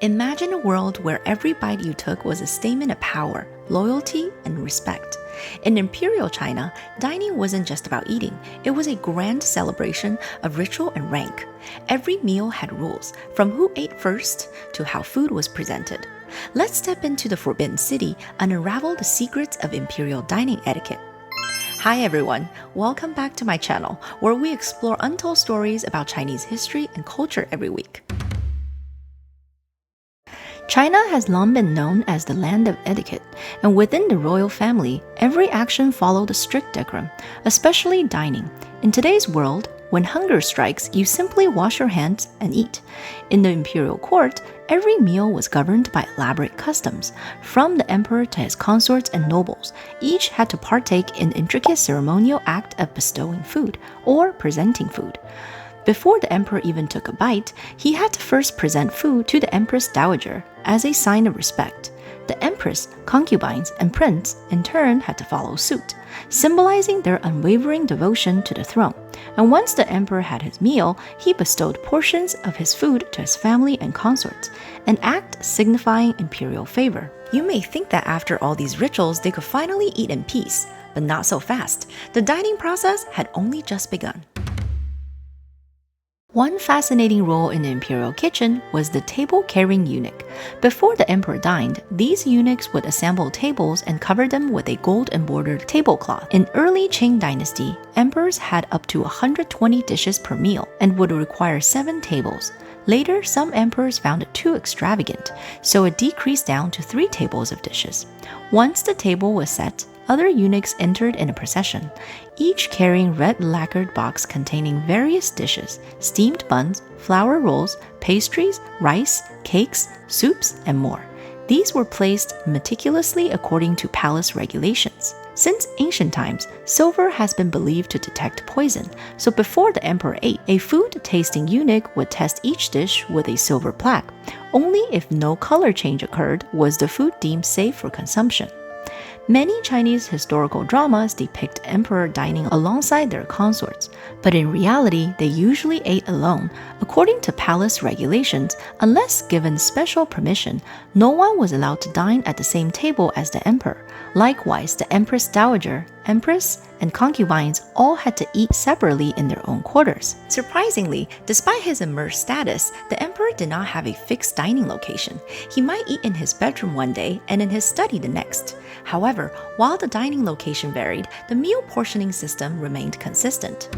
Imagine a world where every bite you took was a statement of power, loyalty, and respect. In Imperial China, dining wasn't just about eating, it was a grand celebration of ritual and rank. Every meal had rules, from who ate first to how food was presented. Let's step into the Forbidden City and unravel the secrets of imperial dining etiquette. Hi everyone, welcome back to my channel, where we explore untold stories about Chinese history and culture every week. China has long been known as the land of etiquette, and within the royal family, every action followed a strict decorum, especially dining. In today's world, when hunger strikes, you simply wash your hands and eat. In the imperial court, every meal was governed by elaborate customs. From the emperor to his consorts and nobles, each had to partake in the intricate ceremonial act of bestowing food or presenting food. Before the emperor even took a bite, he had to first present food to the empress dowager as a sign of respect. The empress, concubines, and prince, in turn, had to follow suit, symbolizing their unwavering devotion to the throne. And once the emperor had his meal, he bestowed portions of his food to his family and consorts, an act signifying imperial favor. You may think that after all these rituals, they could finally eat in peace, but not so fast. The dining process had only just begun. One fascinating role in the imperial kitchen was the table-carrying eunuch. Before the emperor dined, these eunuchs would assemble tables and cover them with a gold-embroidered tablecloth. In early Qing dynasty, emperors had up to 120 dishes per meal and would require 7 tables. Later, some emperors found it too extravagant, so it decreased down to 3 tables of dishes. Once the table was set, other eunuchs entered in a procession, each carrying red lacquered box containing various dishes, steamed buns, flour rolls, pastries, rice, cakes, soups, and more. These were placed meticulously according to palace regulations. Since ancient times, silver has been believed to detect poison, so before the emperor ate, a food-tasting eunuch would test each dish with a silver plaque. Only if no color change occurred was the food deemed safe for consumption. Many Chinese historical dramas depict emperor dining alongside their consorts, but in reality, they usually ate alone. According to palace regulations, unless given special permission, no one was allowed to dine at the same table as the emperor. Likewise, the empress dowager, empress, and concubines all had to eat separately in their own quarters. Surprisingly, despite his immersed status, the emperor did not have a fixed dining location. He might eat in his bedroom one day and in his study the next. However, while the dining location varied, the meal portioning system remained consistent.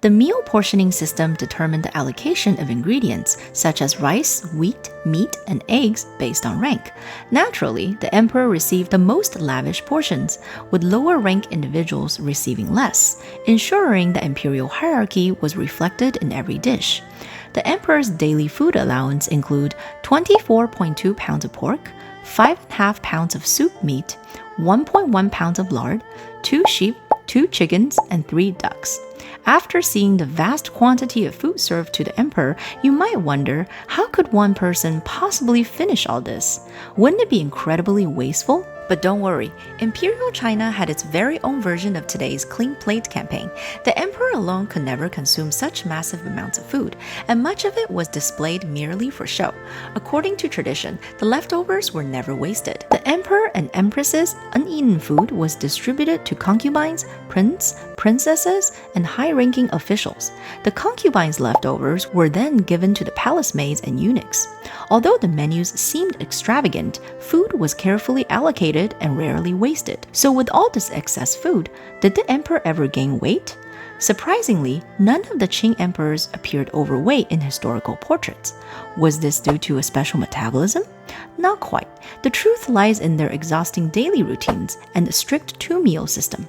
The meal portioning system determined the allocation of ingredients such as rice, wheat, meat, and eggs based on rank. Naturally, the emperor received the most lavish portions, with lower rank individuals receiving less, ensuring the imperial hierarchy was reflected in every dish. The emperor's daily food allowance include 24.2 pounds of pork, 5.5 pounds of soup meat, 1.1 pounds of lard, 2 sheep, 2 chickens, and 3 ducks. After seeing the vast quantity of food served to the emperor, you might wonder, how could one person possibly finish all this? Wouldn't it be incredibly wasteful? But don't worry, Imperial China had its very own version of today's clean plate campaign. The emperor alone could never consume such massive amounts of food, and much of it was displayed merely for show. According to tradition, the leftovers were never wasted. The emperor and empress's uneaten food was distributed to concubines, princesses, and high-ranking officials. The concubines' leftovers were then given to the palace maids and eunuchs. Although the menus seemed extravagant, food was carefully allocated and rarely wasted. So with all this excess food, did the emperor ever gain weight? Surprisingly, none of the Qing emperors appeared overweight in historical portraits. Was this due to a special metabolism? Not quite. The truth lies in their exhausting daily routines and the strict 2-meal system.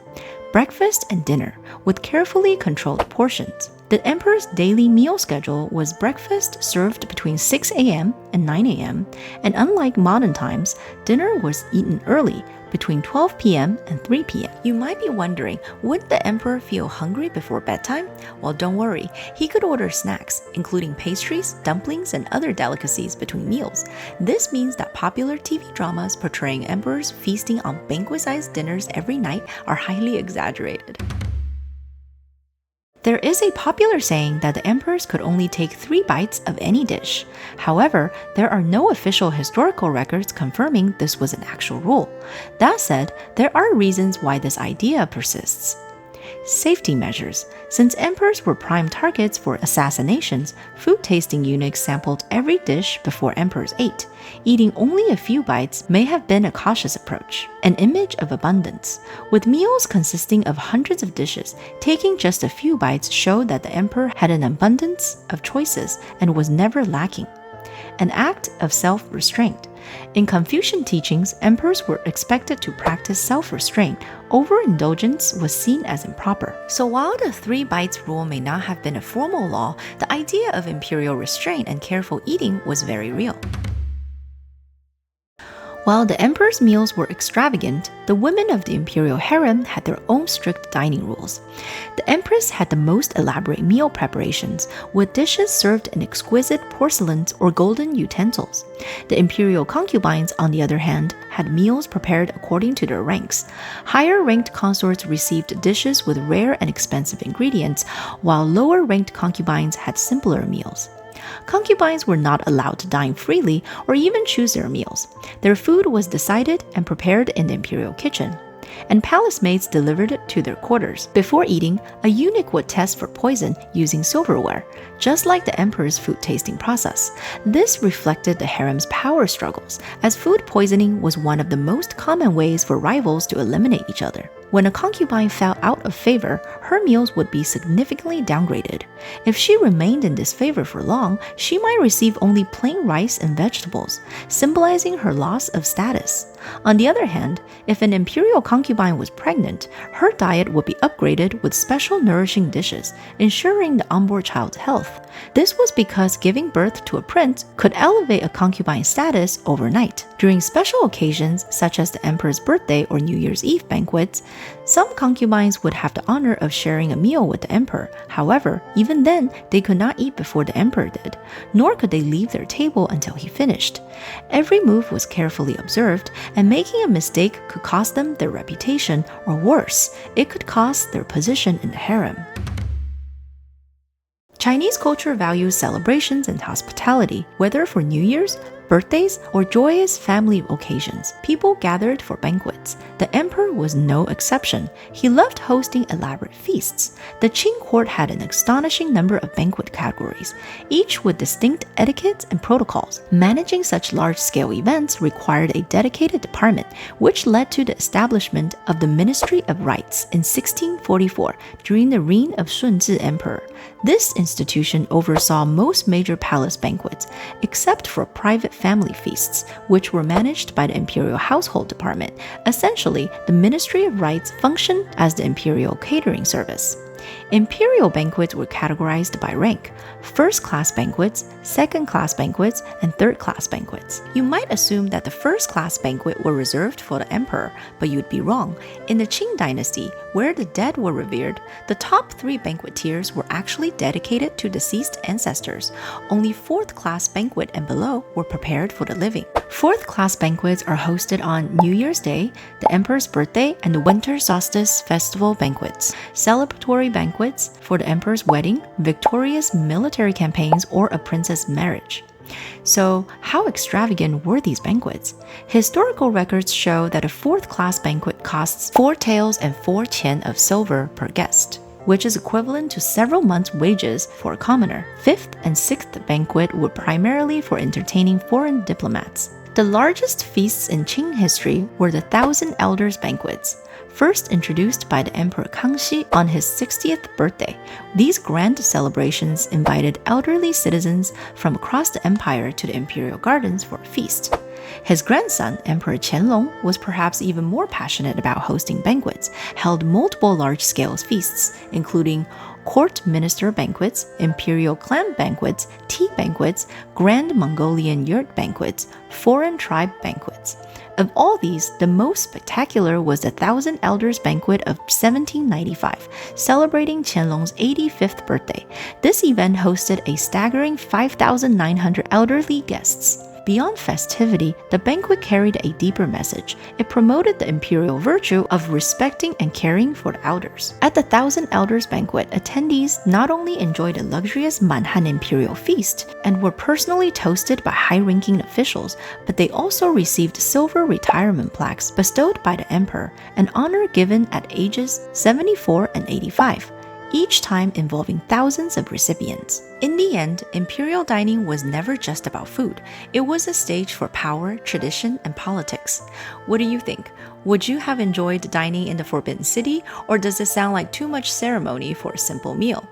Breakfast and dinner, with carefully controlled portions. The emperor's daily meal schedule was breakfast served between 6 a.m. and 9 a.m., and unlike modern times, dinner was eaten early, between 12 p.m. and 3 p.m. You might be wondering, would the emperor feel hungry before bedtime? Well, don't worry, he could order snacks, including pastries, dumplings, and other delicacies between meals. This means that popular TV dramas portraying emperors feasting on banquet-sized dinners every night are highly exaggerated. There is a popular saying that the emperors could only take 3 bites of any dish. However, there are no official historical records confirming this was an actual rule. That said, there are reasons why this idea persists. Safety measures. Since emperors were prime targets for assassinations, food tasting eunuchs sampled every dish before emperors ate. Eating only a few bites may have been a cautious approach. An image of abundance. With meals consisting of hundreds of dishes, taking just a few bites showed that the emperor had an abundance of choices and was never lacking. An act of self-restraint. In Confucian teachings, emperors were expected to practice self-restraint. Overindulgence was seen as improper. So while the 3 bites rule may not have been a formal law, the idea of imperial restraint and careful eating was very real. While the emperor's meals were extravagant, the women of the imperial harem had their own strict dining rules. The empress had the most elaborate meal preparations, with dishes served in exquisite porcelains or golden utensils. The imperial concubines, on the other hand, had meals prepared according to their ranks. Higher-ranked consorts received dishes with rare and expensive ingredients, while lower-ranked concubines had simpler meals. Concubines were not allowed to dine freely or even choose their meals. Their food was decided and prepared in the imperial kitchen, and palace maids delivered it to their quarters. Before eating, a eunuch would test for poison using silverware, just like the emperor's food tasting process. This reflected the harem's power struggles, as food poisoning was one of the most common ways for rivals to eliminate each other. When a concubine fell out of favor, her meals would be significantly downgraded. If she remained in disfavor for long, she might receive only plain rice and vegetables, symbolizing her loss of status. On the other hand, if an imperial concubine was pregnant, her diet would be upgraded with special nourishing dishes, ensuring the unborn child's health. This was because giving birth to a prince could elevate a concubine's status overnight. During special occasions, such as the emperor's birthday or New Year's Eve banquets, some concubines would have the honor of sharing a meal with the emperor. However, even then, they could not eat before the emperor did, nor could they leave their table until he finished. Every move was carefully observed, and making a mistake could cost them their reputation, or worse, it could cost their position in the harem. Chinese culture values celebrations and hospitality, whether for New Year's, birthdays, or joyous family occasions. People gathered for banquets. The emperor was no exception. He loved hosting elaborate feasts. The Qing court had an astonishing number of banquet categories, each with distinct etiquettes and protocols. Managing such large-scale events required a dedicated department, which led to the establishment of the Ministry of Rites in 1644 during the reign of Shunzhi Emperor. This institution oversaw most major palace banquets, except for private family feasts, which were managed by the Imperial Household Department. Essentially, the Ministry of Rites functioned as the Imperial Catering Service. Imperial banquets were categorized by rank: first-class banquets, second-class banquets, and third-class banquets. You might assume that the first-class banquet were reserved for the emperor, but you'd be wrong. In the Qing dynasty, where the dead were revered, the top 3 banquet tiers were actually dedicated to deceased ancestors. Only fourth-class banquet and below were prepared for the living. Fourth-class banquets are hosted on New Year's Day, the emperor's birthday, and the winter solstice festival banquets. Celebratory banquets for the emperor's wedding, victorious military campaigns, or a princess marriage. So, how extravagant were these banquets? Historical records show that a fourth-class banquet costs 4 taels and 4 qian of silver per guest, which is equivalent to several months' wages for a commoner. Fifth and sixth banquet were primarily for entertaining foreign diplomats. The largest feasts in Qing history were the Thousand Elders banquets, first introduced by the Emperor Kangxi on his 60th birthday. These grand celebrations invited elderly citizens from across the empire to the imperial gardens for a feast. His grandson, Emperor Qianlong, was perhaps even more passionate about hosting banquets, held multiple large-scale feasts, including court minister banquets, imperial clan banquets, tea banquets, grand Mongolian yurt banquets, foreign tribe banquets. Of all these, the most spectacular was the Thousand Elders Banquet of 1795, celebrating Qianlong's 85th birthday. This event hosted a staggering 5,900 elderly guests. Beyond festivity, the banquet carried a deeper message. It promoted the imperial virtue of respecting and caring for the elders. At the Thousand Elders Banquet, attendees not only enjoyed a luxurious Manhan imperial feast and were personally toasted by high-ranking officials, but they also received silver retirement plaques bestowed by the emperor, an honor given at ages 74 and 85. Each time involving thousands of recipients. In the end, imperial dining was never just about food. It was a stage for power, tradition, and politics. What do you think? Would you have enjoyed dining in the Forbidden City, or does it sound like too much ceremony for a simple meal?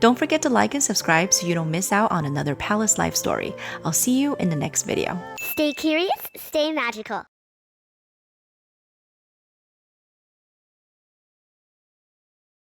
Don't forget to like and subscribe so you don't miss out on another palace life story. I'll see you in the next video. Stay curious, stay magical.